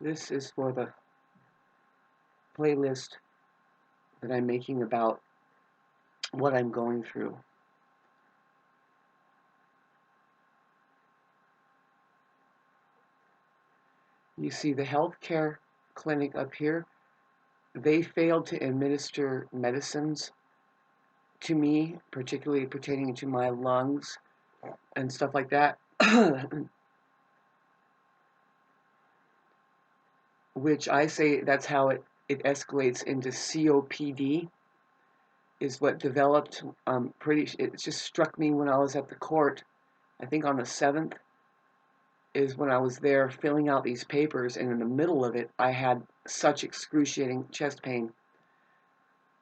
This is for the playlist that I'm making about what I'm going through. You see the healthcare clinic up here, they failed to administer medicines to me, particularly pertaining to my lungs and stuff like that, which I say that's how it escalates into COPD, is what developed. It just struck me when I was at the court, I think on the 7th, is when I was there filling out these papers, and in the middle of it, I had such excruciating chest pain.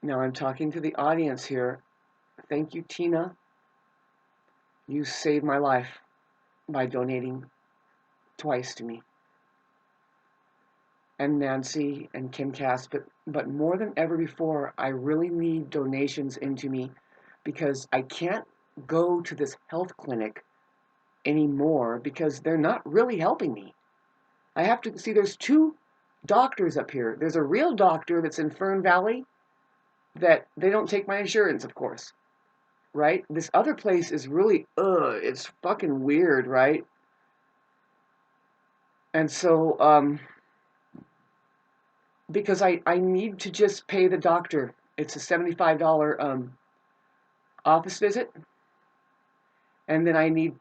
Now I'm talking to the audience here. Thank you, Tina. You saved my life by donating twice to me. And Nancy and Kim Cass, but more than ever before, I really need donations into me, because I can't go to this health clinic anymore because they're not really helping me. I have to see, there's 2 doctors up here. There's a real doctor that's in Fern Valley that they don't take my insurance, of course, right? This other place is really, it's fucking weird, right? And so, because I need to just pay the doctor. It's a $75 office visit, and then I need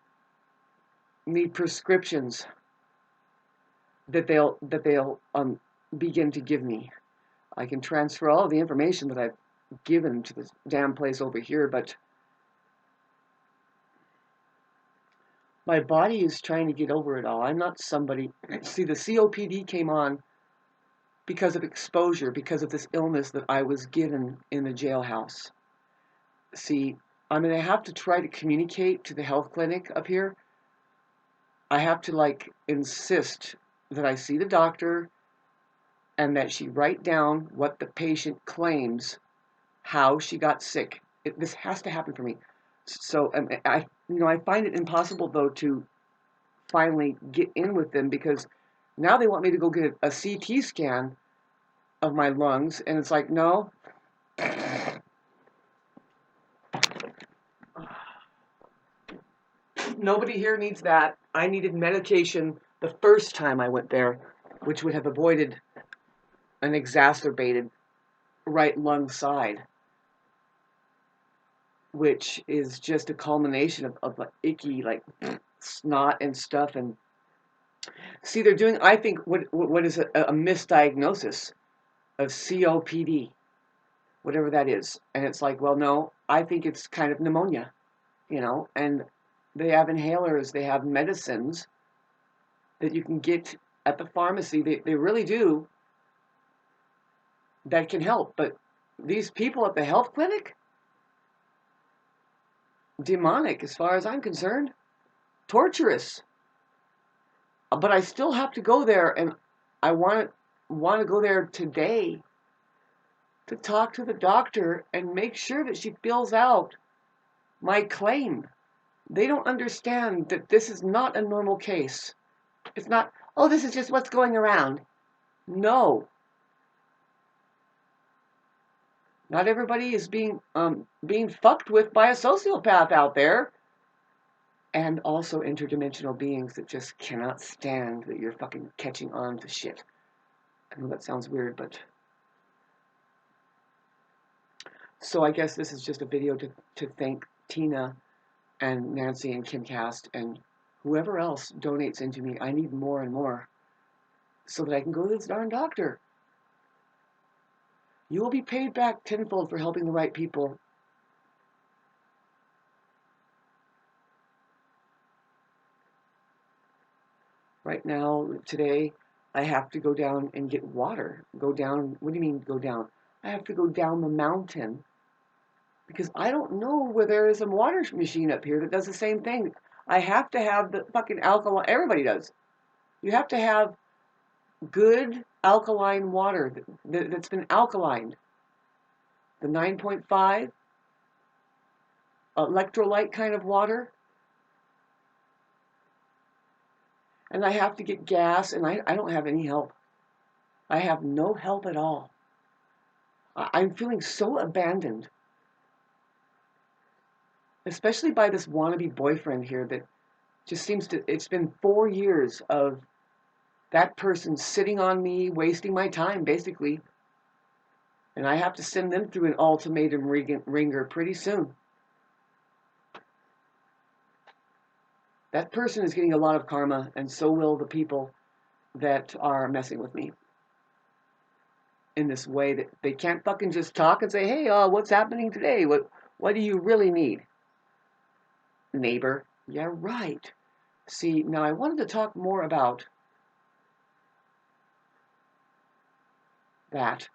prescriptions that they'll begin to give me. I can transfer all of the information that I've given to this damn place over here, but my body is trying to get over it all. I'm not somebody. See, the COPD came on because of exposure, because of this illness that I was given in the jailhouse. See, I'm going to have to try to communicate to the health clinic up here. I have to insist that I see the doctor and that she write down what the patient claims, how she got sick. This has to happen for me. So I find it impossible, though, to finally get in with them, because now they want me to go get a CT scan of my lungs, and it's like, no. Nobody here needs that. I needed medication the first time I went there, which would have avoided an exacerbated right lung side, which is just a culmination of icky, snot and stuff. And see, they're doing, I think, what is a misdiagnosis of COPD, whatever that is. And it's like, well, no, I think it's kind of pneumonia, and they have inhalers, they have medicines that you can get at the pharmacy. They really do, that can help. But these people at the health clinic, demonic as far as I'm concerned, torturous. But I still have to go there, and I want to go there today to talk to the doctor and make sure that she fills out my claim. They don't understand that this is not a normal case. It's not, oh, this is just what's going around. No. Not everybody is being fucked with by a sociopath out there. And also interdimensional beings that just cannot stand that you're fucking catching on to shit. I know that sounds weird, but... So I guess this is just a video to thank Tina and Nancy and Kim Cast and whoever else donates into me. I need more and more so that I can go to this darn doctor. You will be paid back tenfold for helping the right people. Right now, today, I have to go down and get water. Go down, what do you mean go down? I have to go down the mountain because I don't know where there is a water machine up here that does the same thing. I have to have the fucking alkaline, everybody does. You have to have good alkaline water that's been alkalined. The 9.5 electrolyte kind of water. And I have to get gas, and I don't have any help. I have no help at all. I'm feeling so abandoned, especially by this wannabe boyfriend here that just seems to, it's been 4 years of that person sitting on me, wasting my time, basically. And I have to send them through an ultimatum ringer pretty soon. That person is getting a lot of karma, and so will the people that are messing with me in this way that they can't fucking just talk and say, hey, what's happening today? What do you really need? Neighbor. Yeah, right. See, now I wanted to talk more about that.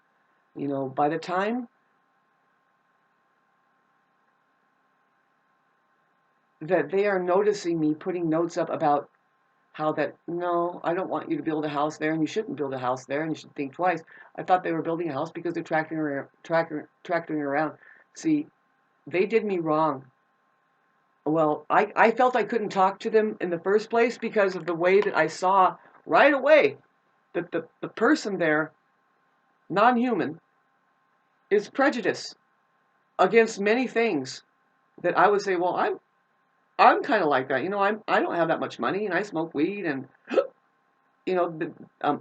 You know, by the time that they are noticing me putting notes up about how that, no, I don't want you to build a house there, and you shouldn't build a house there, and you should think twice. I thought they were building a house because they're tractoring around. See, they did me wrong. Well, I felt I couldn't talk to them in the first place because of the way that I saw right away that the person there, non-human, is prejudiced against many things that I would say, well, I'm kind of like that. You know, I don't have that much money, and I smoke weed, and you know,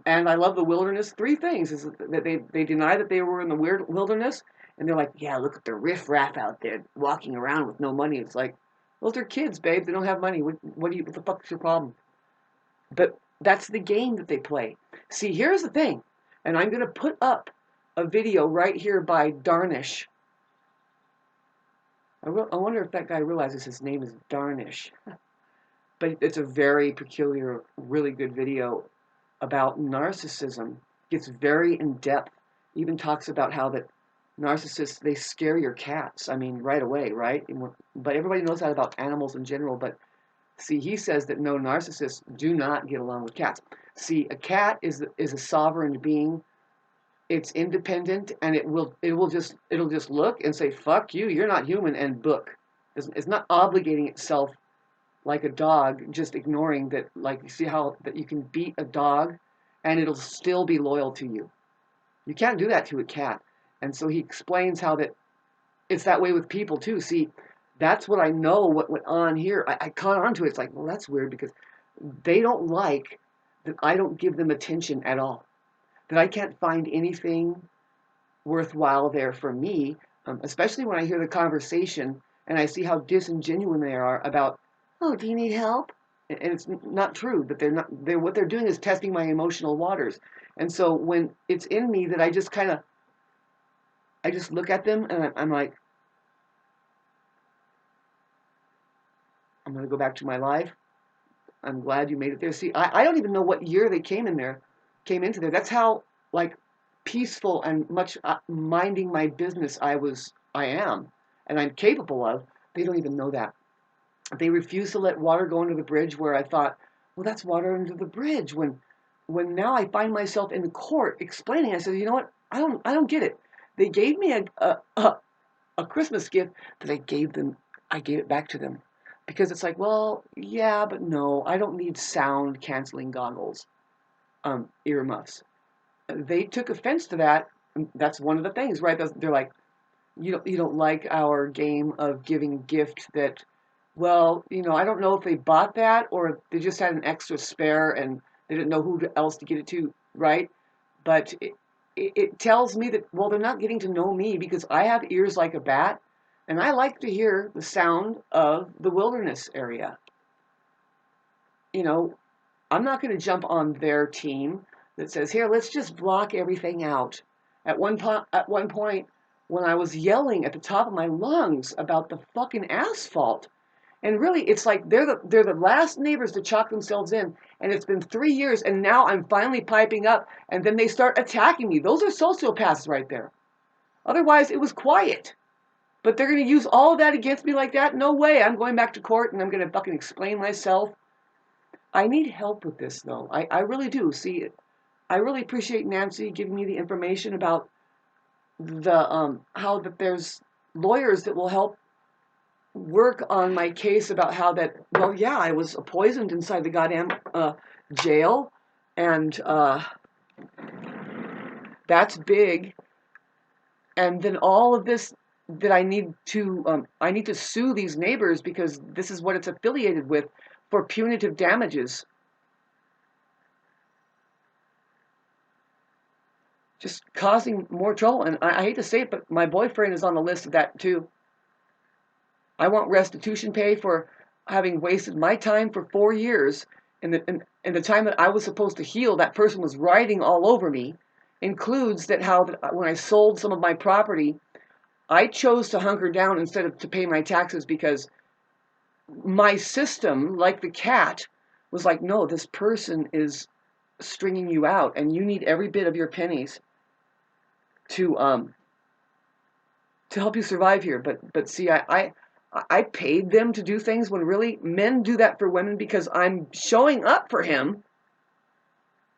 and I love the wilderness. Three things is that they deny that they were in the weird wilderness, and they're like, yeah, look at the riffraff out there walking around with no money. It's like, those are kids, babe. They don't have money. What the fuck's your problem? But that's the game that they play. See, here's the thing, and I'm gonna put up a video right here by Darnish. I wonder if that guy realizes his name is Darnish. But it's a very peculiar, really good video about narcissism. Gets very in depth. Even talks about how that narcissists, they scare your cats. I mean, right away, right? But everybody knows that about animals in general. But see, he says that no, narcissists do not get along with cats. See, a cat is a sovereign being. It's independent, and it'll just look and say, "Fuck you, you're not human," and book. It's not obligating itself like a dog, just ignoring that. Like, you see how that you can beat a dog and it'll still be loyal to you. You can't do that to a cat. And so he explains how that it's that way with people too. See, that's what I know what went on here. I caught on to it. It's like, well, that's weird because they don't like that I don't give them attention at all. That I can't find anything worthwhile there for me, especially when I hear the conversation and I see how disingenuous they are about, oh, do you need help? And it's not true that they're not. What they're doing is testing my emotional waters. And so when it's in me that I just look at them and I'm like, I'm gonna go back to my life. I'm glad you made it there. See, I don't even know what year they came into there. That's how like peaceful and much minding my business I am, and I'm capable of. They don't even know that. They refuse to let water go under the bridge where I thought, well, that's water under the bridge. When now I find myself in the court explaining, I said, you know what? I don't get it. They gave me a Christmas gift that I gave them. I gave it back to them because it's like, well, yeah, but no, I don't need sound canceling goggles, earmuffs. They took offense to that. That's one of the things, right? They're like, you don't like our game of giving gift that, well, you know, I don't know if they bought that or they just had an extra spare and they didn't know who else to get it to, right? But it tells me that, well, they're not getting to know me because I have ears like a bat and I like to hear the sound of the wilderness area. You know, I'm not going to jump on their team that says, here, let's just block everything out. At one point, when I was yelling at the top of my lungs about the fucking asphalt, and really, it's like they're the last neighbors to chalk themselves in, and it's been 3 years, and now I'm finally piping up, and then they start attacking me. Those are sociopaths right there. Otherwise, it was quiet. But they're going to use all of that against me like that? No way. I'm going back to court, and I'm going to fucking explain myself. I need help with this, though. I really do. See, I really appreciate Nancy giving me the information about the how that there's lawyers that will help work on my case about how that, well, yeah, I was poisoned inside the goddamn jail, and That's big. And then all of this that I need to sue these neighbors because this is what it's affiliated with for punitive damages. Just causing more trouble. And I hate to say it, but my boyfriend is on the list of that too. I want restitution pay for having wasted my time for 4 years. And the time that I was supposed to heal, that person was writing all over me. Includes that when I sold some of my property, I chose to hunker down instead of to pay my taxes because my system, like the cat, was like, no, this person is stringing you out and you need every bit of your pennies to help you survive here. But see, I paid them to do things when really men do that for women because I'm showing up for him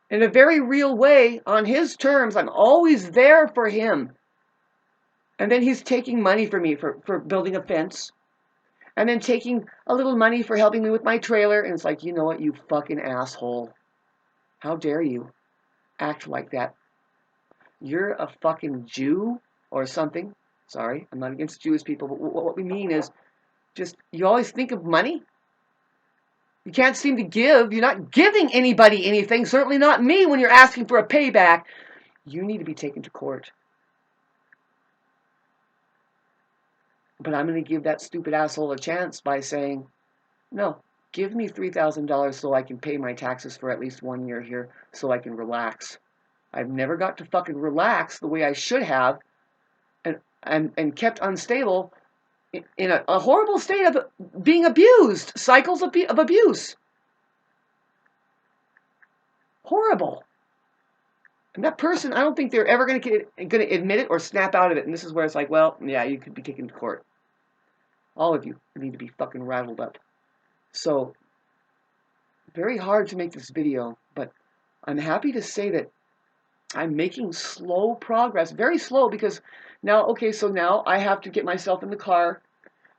in a very real way on his terms. I'm always there for him. And then he's taking money from me for building a fence. And then taking a little money for helping me with my trailer. And it's like, you know what, you fucking asshole. How dare you act like that? You're a fucking Jew or something. Sorry, I'm not against Jewish people. But what we mean is just, you always think of money. You can't seem to give. You're not giving anybody anything. Certainly not me when you're asking for a payback. You need to be taken to court. But I'm going to give that stupid asshole a chance by saying, no, give me $3,000 so I can pay my taxes for at least 1 year here so I can relax. I've never got to fucking relax the way I should have and kept unstable in a horrible state of being abused, cycles of abuse. Horrible. And that person, I don't think they're ever going to admit it or snap out of it. And this is where it's like, well, yeah, you could be taken to court. All of you need to be fucking rattled up. So, very hard to make this video, but I'm happy to say that I'm making slow progress, very slow, because now, okay, so now I have to get myself in the car,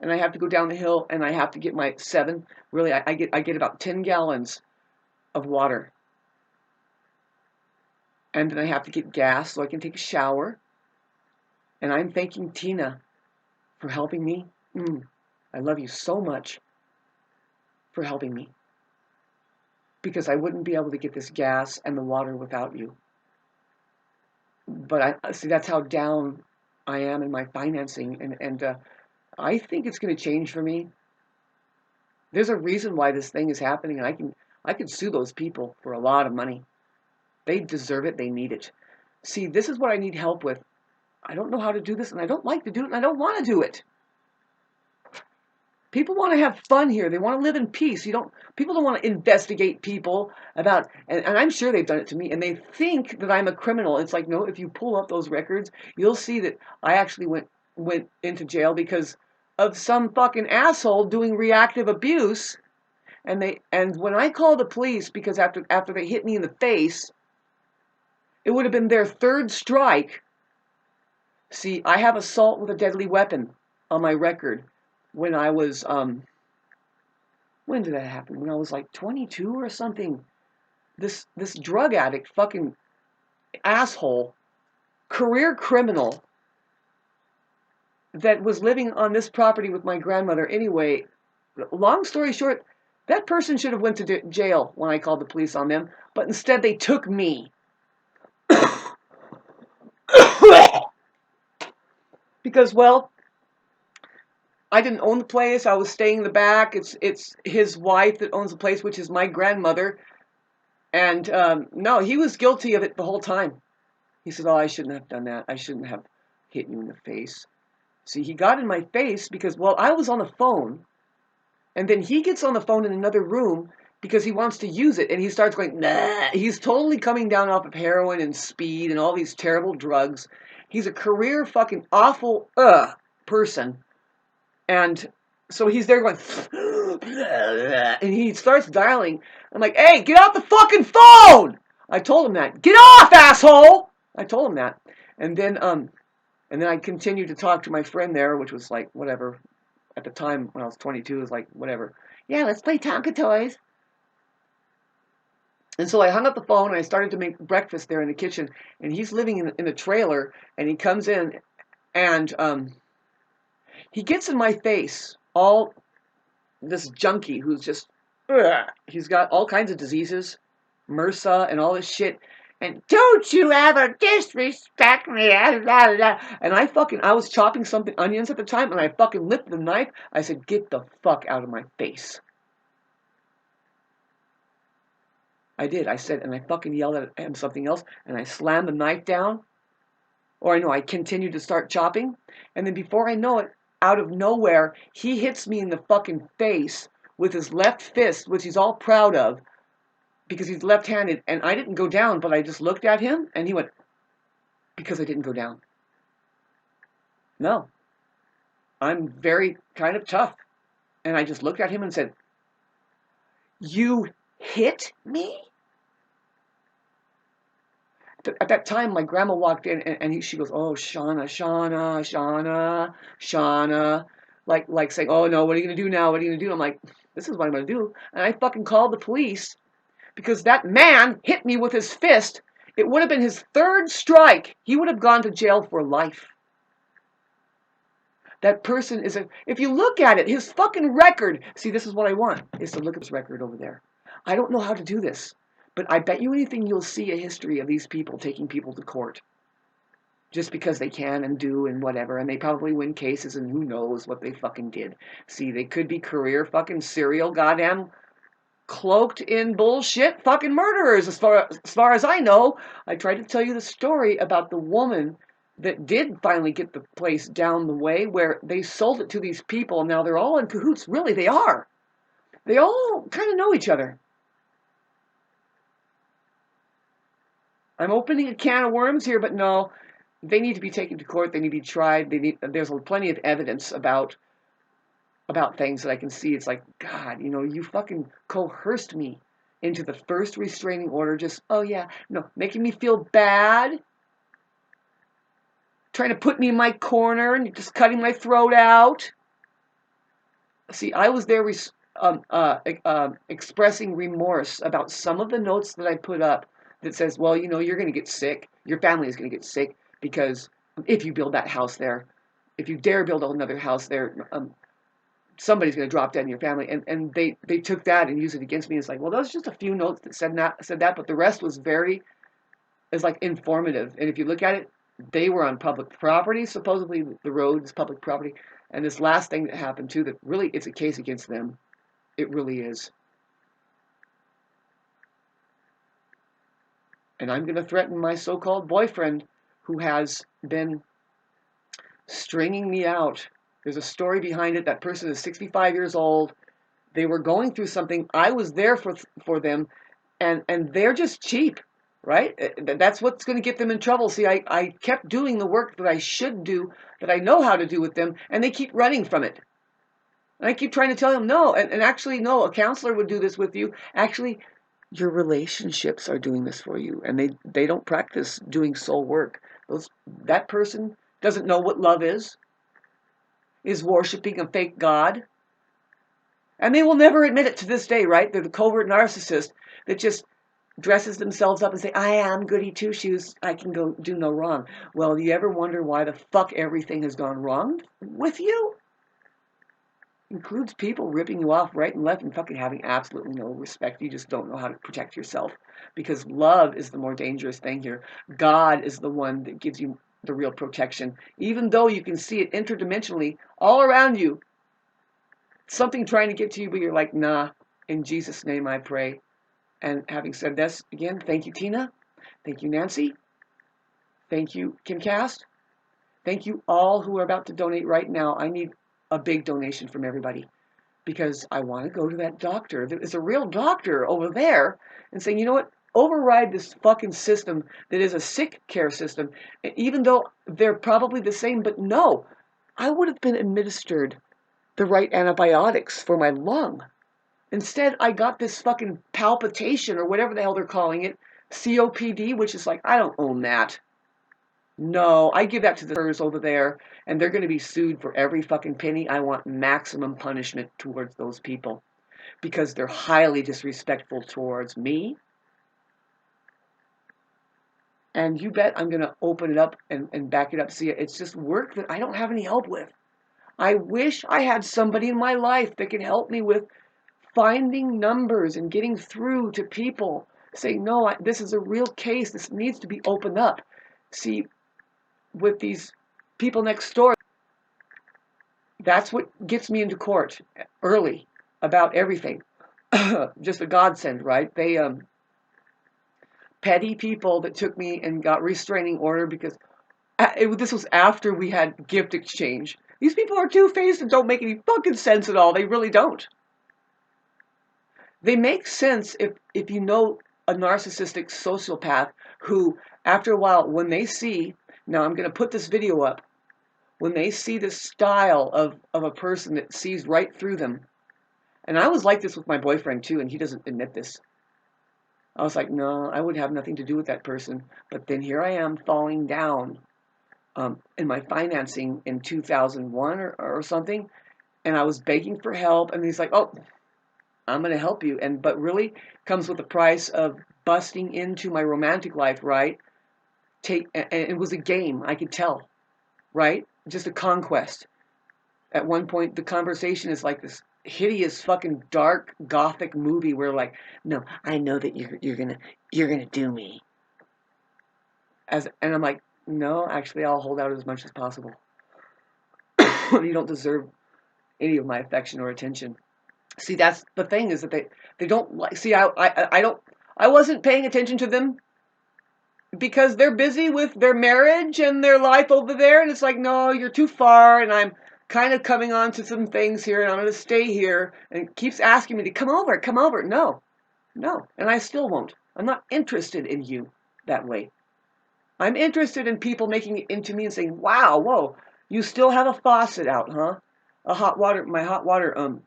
and I have to go down the hill, and I have to get my I get about 10 gallons of water. And then I have to get gas so I can take a shower. And I'm thanking Tina for helping me. I love you so much for helping me. Because I wouldn't be able to get this gas and the water without you. But I see, that's how down I am in my financing. And I think it's going to change for me. There's a reason why this thing is happening. And I can sue those people for a lot of money. They deserve it. They need it. See, this is what I need help with. I don't know how to do this, and I don't like to do it, and I don't want to do it. People want to have fun here. They want to live in peace. People don't want to investigate people about, and I'm sure they've done it to me, and they think that I'm a criminal. It's like, no, if you pull up those records, you'll see that I actually went into jail because of some fucking asshole doing reactive abuse. And when I called the police, because after they hit me in the face, it would have been their third strike. See, I have assault with a deadly weapon on my record. When I was, when did that happen? When I was like 22 or something. This drug addict, fucking asshole, career criminal that was living on this property with my grandmother. Anyway, long story short, that person should have went to jail when I called the police on them, but instead they took me. Because, well, I didn't own the place. I was staying in the back. It's his wife that owns the place, which is my grandmother. And no, he was guilty of it the whole time. He said, oh, I shouldn't have done that. I shouldn't have hit you in the face. See, he got in my face because, well, I was on the phone. And then he gets on the phone in another room because he wants to use it. And he starts going, nah. He's totally coming down off of heroin and speed and all these terrible drugs. He's a career fucking awful person. And so he's there going, and he starts dialing. I'm like, hey, get off the fucking phone! I told him that. Get off, asshole! I told him that. And then I continued to talk to my friend there, which was like, whatever. At the time, when I was 22, it was like, whatever. Yeah, let's play Tonka toys. And so I hung up the phone and I started to make breakfast there in the kitchen. And he's living in the trailer, and he comes in and he gets in my face, all this junkie who's just, ugh, he's got all kinds of diseases, MRSA and all this shit. And don't you ever disrespect me. And I was chopping something, onions at the time, and I fucking lifted the knife. I said, get the fuck out of my face. I did. I said, and I fucking yelled at him something else, and I slammed the knife down. Or I continued to start chopping. And then before I know it, out of nowhere, he hits me in the fucking face with his left fist, which he's all proud of, because he's left-handed. And I didn't go down, but I just looked at him, and he went, because I didn't go down. No. I'm very kind of tough. And I just looked at him and said, you hit me? At that time, my grandma walked in, and she goes, oh, Shauna, Shauna, Shauna, Shauna. Like saying, oh, no, what are you going to do now? What are you going to do? I'm like, this is what I'm going to do. And I fucking called the police because that man hit me with his fist. It would have been his third strike. He would have gone to jail for life. That person is if you look at it, his fucking record. See, this is what I want, is to look at his record over there. I don't know how to do this, but I bet you anything you'll see a history of these people taking people to court. Just because they can and do and whatever, and they probably win cases, and who knows what they fucking did. See, they could be career fucking serial goddamn cloaked in bullshit fucking murderers, as far as I know. I tried to tell you the story about the woman that did finally get the place down the way, where they sold it to these people. Now they're all in cahoots. Really, they are. They all kind of know each other. I'm opening a can of worms here, but no. They need to be taken to court. They need to be tried. There's plenty of evidence about things that I can see. It's like, God, you fucking coerced me into the first restraining order. Just, oh yeah, no, making me feel bad, trying to put me in my corner and just cutting my throat out. See, I was there expressing remorse about some of the notes that I put up that says, well, you're going to get sick. Your family is going to get sick because if you build that house there, if you dare build another house there, somebody's going to drop dead in your family. And they took that and used it against me. It's like, well, those are just a few notes that said that, but the rest was like informative. And if you look at it, they were on public property. Supposedly the road is public property. And this last thing that happened too, that really it's a case against them. It really is. And I'm going to threaten my so-called boyfriend who has been stringing me out. There's a story behind it. That person is 65 years old. They were going through something. I was there for them, and they're just cheap, right? That's what's going to get them in trouble. See, I kept doing the work that I should do, that I know how to do with them, and they keep running from it. And I keep trying to tell them, no, and actually, no, a counselor would do this with you. Actually, your relationships are doing this for you, and they don't practice doing soul work. That person doesn't know what love is worshiping a fake God. And they will never admit it to this day, right? They're the covert narcissist that just dresses themselves up and say, I am goody two-shoes, I can go do no wrong. Well, do you ever wonder why the fuck everything has gone wrong with you? Includes people ripping you off right and left and fucking having absolutely no respect. You just don't know how to protect yourself, because love is the more dangerous thing here. God is the one that gives you the real protection. Even though you can see it interdimensionally all around you, something trying to get to you, but you're like, nah, in Jesus' name I pray. And having said this, again, thank you, Tina. Thank you, Nancy. Thank you, KimCast. Thank you all who are about to donate right now. I need a big donation from everybody, because I want to go to that doctor. There's a real doctor over there and saying, you know what? Override this fucking system that is a sick care system, even though they're probably the same. But no, I would have been administered the right antibiotics for my lung. Instead, I got this fucking palpitation, or whatever the hell they're calling it, COPD, which is like, I don't own that. No, I give that to the doctors over there, and they're going to be sued for every fucking penny. I want maximum punishment towards those people, because they're highly disrespectful towards me, And you bet I'm going to open it up and back it up. See, it's just work that I don't have any help with. I wish I had somebody in my life that could help me with finding numbers and getting through to people. Say, no, this is a real case. This needs to be opened up. See, with these people next door, that's what gets me into court early about everything. Just a godsend, right? They, petty people that took me and got restraining order because this was after we had gift exchange. These people are two-faced and don't make any fucking sense at all. They really don't. They make sense if you know a narcissistic sociopath who, after a while, when they see, now I'm going to put this video up, when they see the style of a person that sees right through them, and I was like this with my boyfriend too, and he doesn't admit this. I was like, no, I would have nothing to do with that person. But then here I am falling down in my financing in 2001 or something, and I was begging for help, and he's like, oh, I'm going to help you. But really comes with the price of busting into my romantic life, right? And it was a game, I could tell, right? Just a conquest. At one point, the conversation is like this hideous fucking dark gothic movie where like, no, I know that you're gonna do me. And I'm like, no, actually, I'll hold out as much as possible. You don't deserve any of my affection or attention. See, that's the thing, is that they don't like. See, I wasn't paying attention to them because they're busy with their marriage and their life over there, and it's like, no, you're too far, and I'm kind of coming on to some things here, and I'm going to stay here, and it keeps asking me to come over. No, and I still won't. I'm not interested in you that way. I'm interested in people making it into me and saying, wow, whoa, you still have a faucet out, huh? My hot water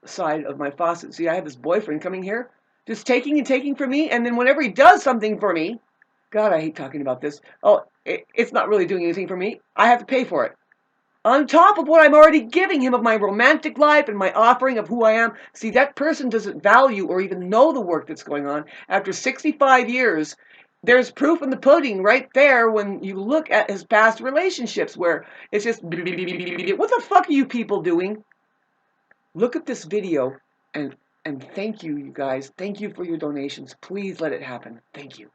side of my faucet. See, I have this boyfriend coming here, just taking and taking from me, and then whenever he does something for me, God, I hate talking about this. Oh, it's not really doing anything for me. I have to pay for it. On top of what I'm already giving him of my romantic life and my offering of who I am. See, that person doesn't value or even know the work that's going on. After 65 years, there's proof in the pudding right there when you look at his past relationships where it's just, what the fuck are you people doing? Look at this video and thank you, you guys. Thank you for your donations. Please let it happen. Thank you.